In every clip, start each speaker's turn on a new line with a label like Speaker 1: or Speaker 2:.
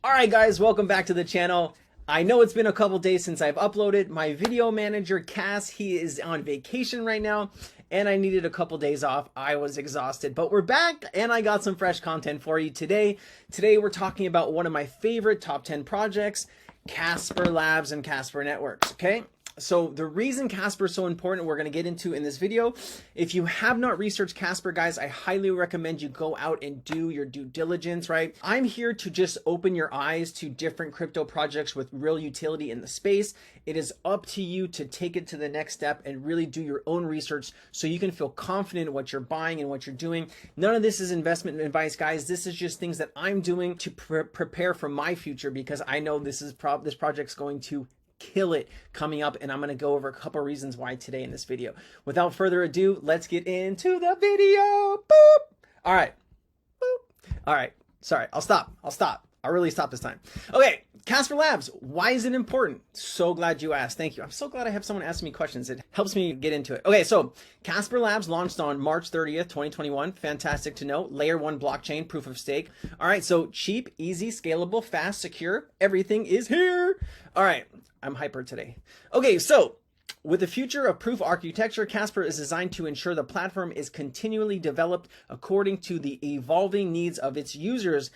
Speaker 1: Alright guys, welcome back to the channel. I know it's been a couple days since I've uploaded. My video manager, Cass, he is on vacation right now, and I needed a couple days off. I was exhausted, but we're back, and I got some fresh content for you today. Today we're talking about one of my favorite top 10 projects, CASPER Labs and CASPER Networks, okay? So the reason CASPER is so important, we're going to get into in this video. If you have not researched CASPER, guys, I highly recommend you go out and do your due diligence, right? I'm here to just open your eyes to different crypto projects with real utility in the space. It is up to you to take it to the next step and really do your own research so you can feel confident in what you're buying and what you're doing. None of this is investment advice, guys. This is just things that I'm doing to prepare for my future, because I know this project's going to kill it coming up, and I'm going to go over a couple reasons why today in this video. Without further ado, let's get into the video. Boop. All right. Boop. All right. Sorry, I'll stop. I'll really stop this time. Okay, CASPER Labs. Why is it important? So glad you asked. Thank you. I'm so glad I have someone asking me questions. It helps me get into it. Okay, so CASPER Labs launched on March 30th, 2021. Fantastic to know. Layer 1 blockchain, proof of stake. All right, so cheap, easy, scalable, fast, secure. Everything is here. All right, I'm hyper today. Okay, so with the future of proof architecture, CASPER is designed to ensure the platform is continually developed according to the evolving needs of its users,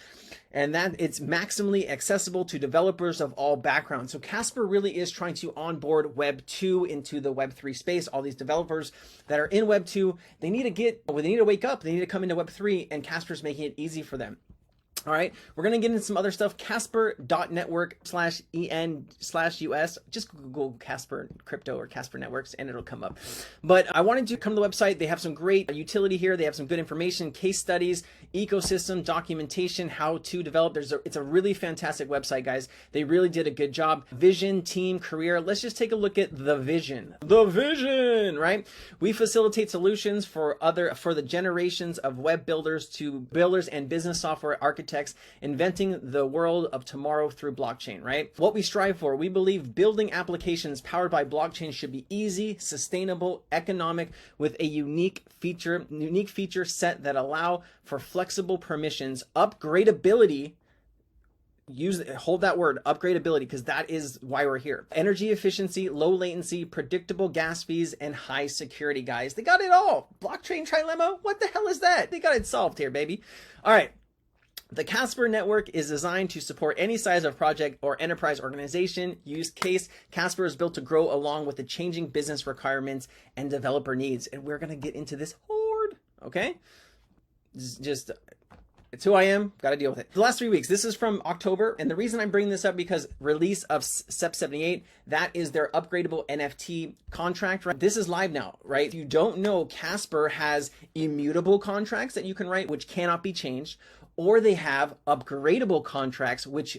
Speaker 1: and that it's maximally accessible to developers of all backgrounds. So CASPER really is trying to onboard Web 2 into the Web 3 space. All these developers that are in Web 2, they need to wake up, they need to come into Web 3, and CASPER is making it easy for them. All right, we're going to get into some other stuff. Casper.network/en/US. Just Google Casper Crypto or Casper Networks and it'll come up. But I wanted to come to the website. They have some great utility here. They have some good information, case studies, ecosystem, documentation, how to develop. It's a really fantastic website, guys. They really did a good job. Vision, team, career. Let's just take a look at the vision. The vision, right? We facilitate solutions for the generations of web builders to builders and business software architects, inventing the world of tomorrow through blockchain, right? What we strive for, we believe building applications powered by blockchain should be easy, sustainable, economic, with a unique feature set that allow for flexible permissions, upgradability. Hold that word, upgradability, because that is why we're here. Energy efficiency, low latency, predictable gas fees, and high security, guys. They got it all. Blockchain trilemma, what the hell is that? They got it solved here, baby. All right. The CASPER network is designed to support any size of project or enterprise organization use case. CASPER is built to grow along with the changing business requirements and developer needs. And we're going to get into this hard, okay? It's who I am. Got to deal with it. The last 3 weeks, this is from October. And the reason I'm bringing this up because release of SEP 78, that is their upgradable NFT contract, right? This is live now, right? If you don't know, CASPER has immutable contracts that you can write, which cannot be changed, or they have upgradable contracts, which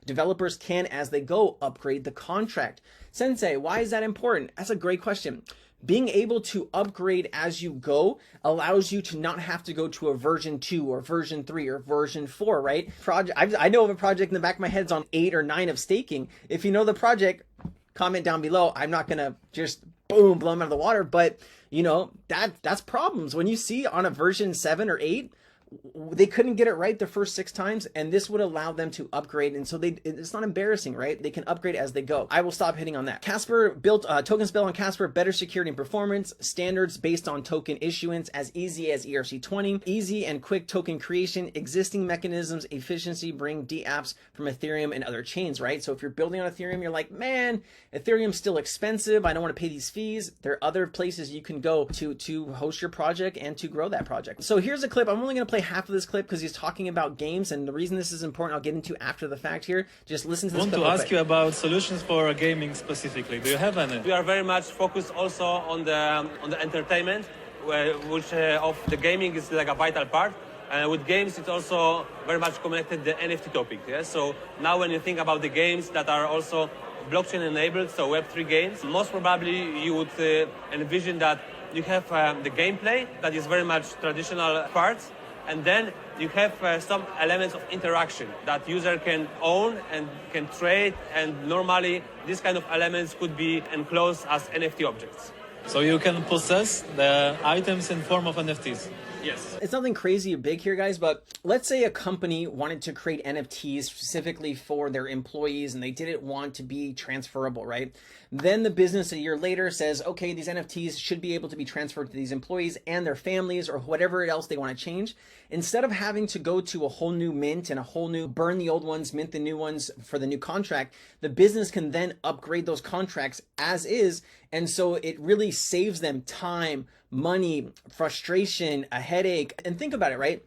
Speaker 1: developers can, as they go, upgrade the contract. Sensei, why is that important? That's a great question. Being able to upgrade as you go allows you to not have to go to a version 2 or version 3 or version 4, right? I know of a project in the back of my head is on 8 or 9 of staking. If you know the project, comment down below. I'm not going to just boom, blow them out of the water, but you know, that's problems. When you see on a version 7 or 8, they couldn't get it right the first 6 times, and this would allow them to upgrade, and so it's not embarrassing, right? They can upgrade as they go. I will stop hitting on that. CASPER built tokens built on CASPER, better security and performance, standards based on token issuance as easy as ERC20, easy and quick token creation, existing mechanisms, efficiency, bring dApps from Ethereum and other chains, right? So if you're building on Ethereum, you're like, man, Ethereum's still expensive. I don't want to pay these fees. There are other places you can go to host your project and to grow that project. So here's a clip. I'm only going to play half of this clip because he's talking about games, and the reason this is important I'll get into after the fact here. Just listen to this.
Speaker 2: I want to ask you about solutions for gaming specifically. Do you have any?
Speaker 3: We are very much focused also on the entertainment, which of the gaming is like a vital part. With games, it's also very much connected the NFT topic. Yeah? So now when you think about the games that are also blockchain enabled, so Web3 games, most probably you would envision that you have the gameplay that is very much traditional parts, and then you have some elements of interaction that user can own and can trade, and normally these kind of elements could be enclosed as NFT objects.
Speaker 2: So you can possess the items in form of NFTs?
Speaker 3: Yes.
Speaker 1: It's nothing crazy or big here, guys, but let's say a company wanted to create NFTs specifically for their employees and they didn't want to be transferable, right? Then the business a year later says, okay, these NFTs should be able to be transferred to these employees and their families or whatever else they want to change. Instead of having to go to a whole new mint and a whole new burn the old ones, mint the new ones for the new contract, the business can then upgrade those contracts as is. And so it really saves them time, money, frustration, a headache. And think about it, right?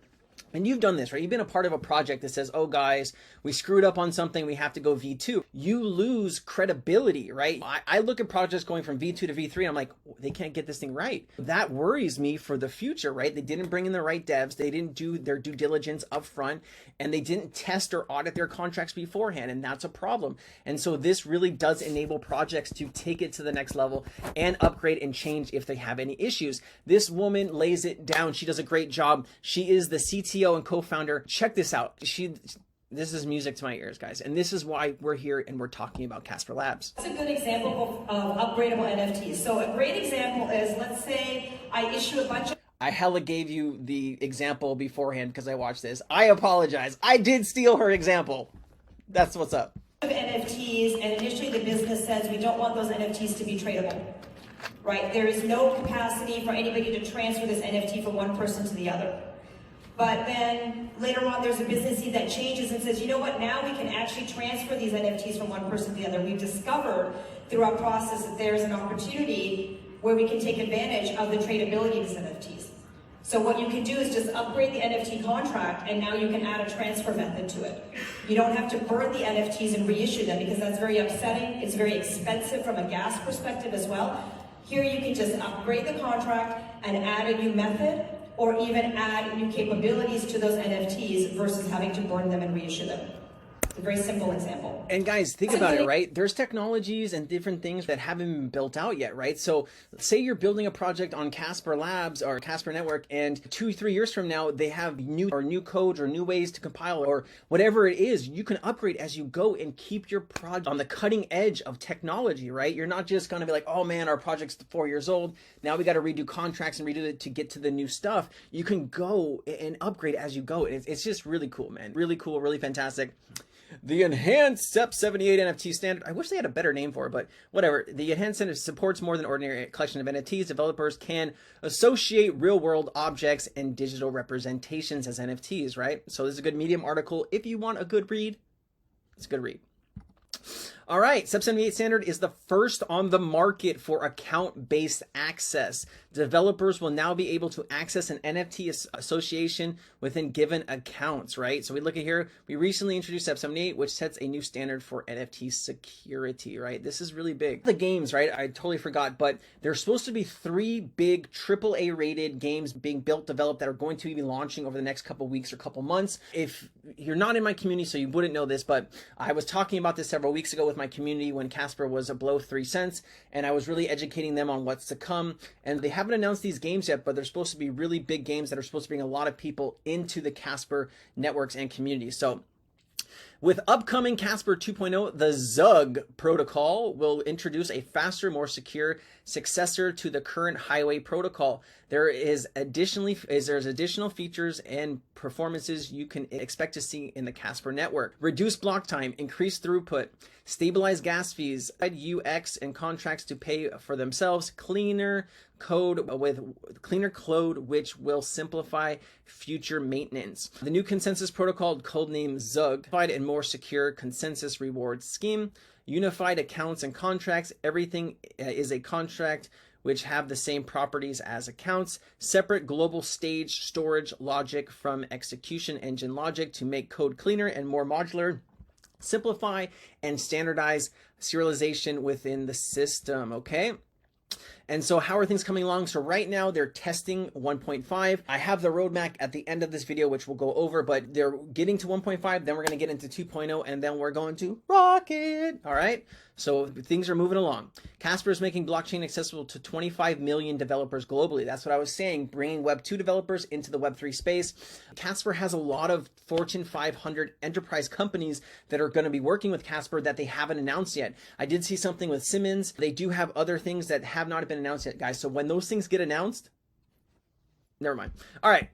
Speaker 1: And you've done this, right? You've been a part of a project that says, oh guys, we screwed up on something, we have to go V2. You lose credibility, right? I look at projects going from V2 to V3 and I'm like, they can't get this thing right. That worries me for the future, right? They didn't bring in the right devs, they didn't do their due diligence up front, and they didn't test or audit their contracts beforehand, and that's a problem. And so this really does enable projects to take it to the next level and upgrade and change if they have any issues. This woman lays it down. She does a great job. She is the CTO and co-founder. Check this out. This is music to my ears, guys. And this is why we're here and we're talking about Casper Labs.
Speaker 4: That's a good example of upgradable NFTs. So a great example is, let's say I issue a bunch of...
Speaker 1: I hella gave you the example beforehand because I watched this. I apologize. I did steal her example. That's what's up.
Speaker 4: NFTs, and initially the business says we don't want those NFTs to be tradable, right? There is no capacity for anybody to transfer this NFT from one person to the other. But then later on, there's a business need that changes and says, you know what, now we can actually transfer these NFTs from one person to the other. We've discovered through our process that there's an opportunity where we can take advantage of the tradability of these NFTs. So what you can do is just upgrade the NFT contract, and now you can add a transfer method to it. You don't have to burn the NFTs and reissue them because that's very upsetting. It's very expensive from a gas perspective as well. Here you can just upgrade the contract and add a new method, or even add new capabilities to those NFTs versus having to burn them and reissue them. It's a very simple example.
Speaker 1: And guys, think about it, right? There's technologies and different things that haven't been built out yet, right? So say you're building a project on Casper Labs or Casper Network, and 2-3 years from now, they have new codes or new ways to compile or whatever it is. You can upgrade as you go and keep your project on the cutting edge of technology, right? You're not just going to be like, oh man, our project's 4 years old. Now we got to redo contracts and redo it to get to the new stuff. You can go and upgrade as you go. It's just really cool, man. Really cool, really fantastic. The Enhanced SEP 78 NFT standard. I wish they had a better name for it, but whatever. The Enhanced standard supports more than ordinary collection of NFTs. Developers can associate real-world objects and digital representations as NFTs, right? So this is a good Medium article. If you want a good read, it's a good read. All right, SEP 78 standard is the first on the market for account-based access. Developers will now be able to access an NFT association within given accounts, right? So we look at here, we recently introduced SEP 78, which sets a new standard for NFT security, right? This is really big. The games, right? I totally forgot, but there's supposed to be 3 big AAA rated games being built, developed that are going to be launching over the next couple weeks or couple months. If you're not in my community, so you wouldn't know this, but I was talking about this several weeks ago with my community when Casper was below 3 cents, and I was really educating them on what's to come. And they haven't announced these games yet, but they're supposed to be really big games that are supposed to bring a lot of people into the Casper networks and communities. So with upcoming Casper 2.0, the ZUG protocol will introduce a faster, more secure successor to the current highway protocol. There's additional features and performances you can expect to see in the Casper network. Reduced block time, increased throughput, stabilized gas fees, UX and contracts to pay for themselves, cleaner code which will simplify future maintenance. The new consensus protocol, codenamed ZUG, provide a more secure consensus reward scheme, unified accounts and contracts. Everything is a contract which have the same properties as accounts, separate global stage storage logic from execution engine logic to make code cleaner and more modular, simplify and standardize serialization within the system, okay? And so how are things coming along? So right now they're testing 1.5. I have the roadmap at the end of this video, which we'll go over, but they're getting to 1.5. Then we're going to get into 2.0, and then we're going to rock it. All right. So things are moving along. Casper is making blockchain accessible to 25 million developers globally. That's what I was saying, bringing Web 2 developers into the Web 3 space. Casper has a lot of Fortune 500 enterprise companies that are going to be working with Casper that they haven't announced yet. I did see something with Siemens. They do have other things that have not been announced yet, guys. So when those things get announced, never mind. All right.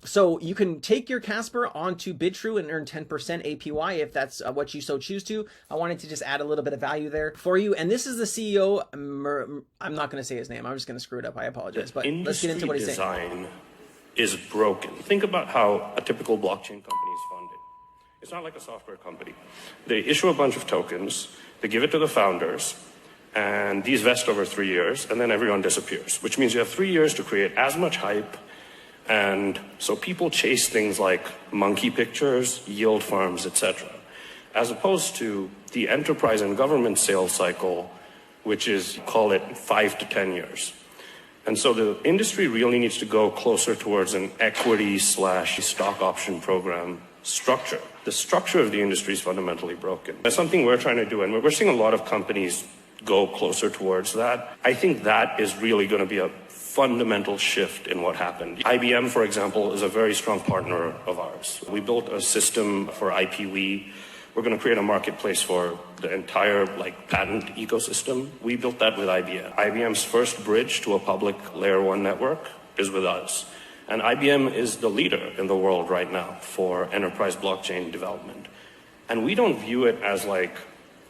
Speaker 1: So you can take your Casper onto BitTrue and earn 10% APY if that's what you so choose to. I wanted to just add a little bit of value there for you. And this is the CEO. I'm not going to say his name. I'm just going to screw it up. I apologize. But let's get into what he's saying.
Speaker 5: Design is broken. Think about how a typical blockchain company is funded. It's not like a software company. They issue a bunch of tokens, they give it to the founders, and these vest over 3 years, and then everyone disappears, which means you have 3 years to create as much hype. And so people chase things like monkey pictures, yield farms, etc., as opposed to the enterprise and government sales cycle, which is, call it 5 to 10 years. And so the industry really needs to go closer towards an equity/stock option program structure. The structure of the industry is fundamentally broken. That's something we're trying to do, and we're seeing a lot of companies go closer towards that. I think that is really going to be a fundamental shift in what happened. IBM, for example, is a very strong partner of ours. We built a system for IPv. We're going to create a marketplace for the entire patent ecosystem. We built that with IBM. IBM's first bridge to a public layer 1 network is with us. And IBM is the leader in the world right now for enterprise blockchain development. And we don't view it as hey,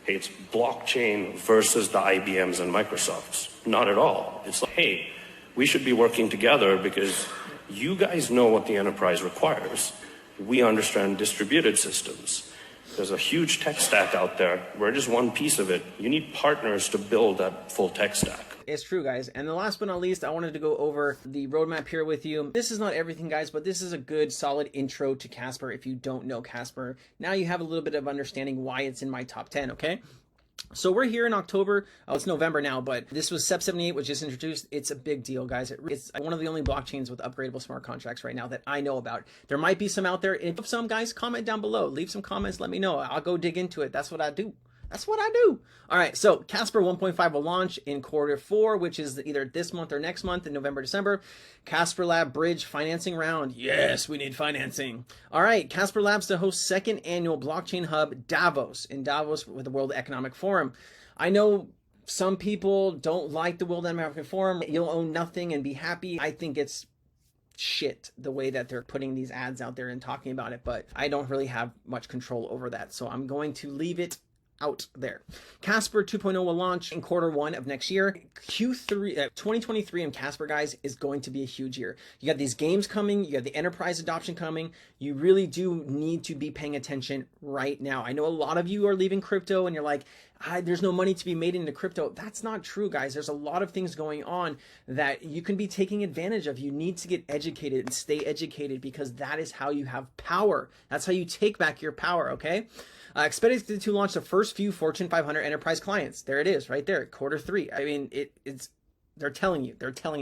Speaker 5: it's blockchain versus the IBMs and Microsofts. Not at all. It's hey, we should be working together because you guys know what the enterprise requires. We understand distributed systems. There's a huge tech stack out there. We're just one piece of it. You need partners to build that full tech stack.
Speaker 1: It's true, guys. And the last but not least, I wanted to go over the roadmap here with you. This is not everything, guys, but this is a good, solid intro to Casper. If you don't know Casper, now you have a little bit of understanding why it's in my top 10, okay? So we're here in October. Oh, it's November now, but this was SEP 78, which just introduced. It's a big deal, guys. It's one of the only blockchains with upgradable smart contracts right now that I know about. There might be some out there. If some, guys, comment down below. Leave some comments. Let me know. I'll go dig into it. That's what I do. That's what I do. All right, so Casper 1.5 will launch in Q4, which is either this month or next month in November, December. Casper Lab Bridge financing round. Yes, we need financing. All right, Casper Labs to host second annual blockchain hub Davos in Davos with the World Economic Forum. I know some people don't like the World Economic Forum. You'll own nothing and be happy. I think it's shit the way that they're putting these ads out there and talking about it, but I don't really have much control over that, so I'm going to leave it out there. Casper 2.0 will launch in Q1 of next year. Q3 2023 in Casper, guys, is going to be a huge year. You got these games coming, you got the enterprise adoption coming. You really do need to be paying attention right now. I know a lot of you are leaving crypto and you're like, there's no money to be made into crypto. That's not true, guys. There's a lot of things going on that you can be taking advantage of. You need to get educated and stay educated because that is how you have power. That's how you take back your power, okay? Expected to launch the first few Fortune 500 enterprise clients. There it is, right there, Q3. I mean, it's they're telling you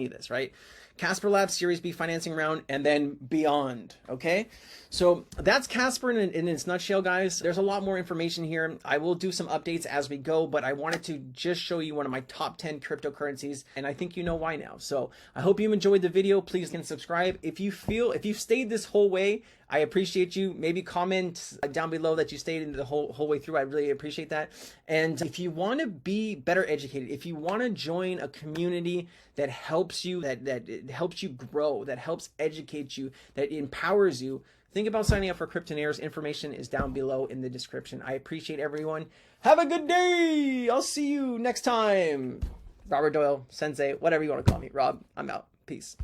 Speaker 1: this, right? Casper Labs Series B financing round, and then beyond, okay? So that's Casper in its nutshell, guys. There's a lot more information here. I will do some updates as we go, but I wanted to just show you one of my top 10 cryptocurrencies, and I think you know why now. So I hope you enjoyed the video. Please can subscribe. If you've stayed this whole way, I appreciate you. Maybe comment down below that you stayed in the whole way through. I really appreciate that. And if you want to be better educated, if you want to join a community that helps you, that helps you grow, that helps educate you, that empowers you, think about signing up for Cryptonaires. Information is down below in the description. I appreciate everyone. Have a good day. I'll see you next time. Robert Doyle, Sensei, whatever you want to call me. Rob, I'm out. Peace.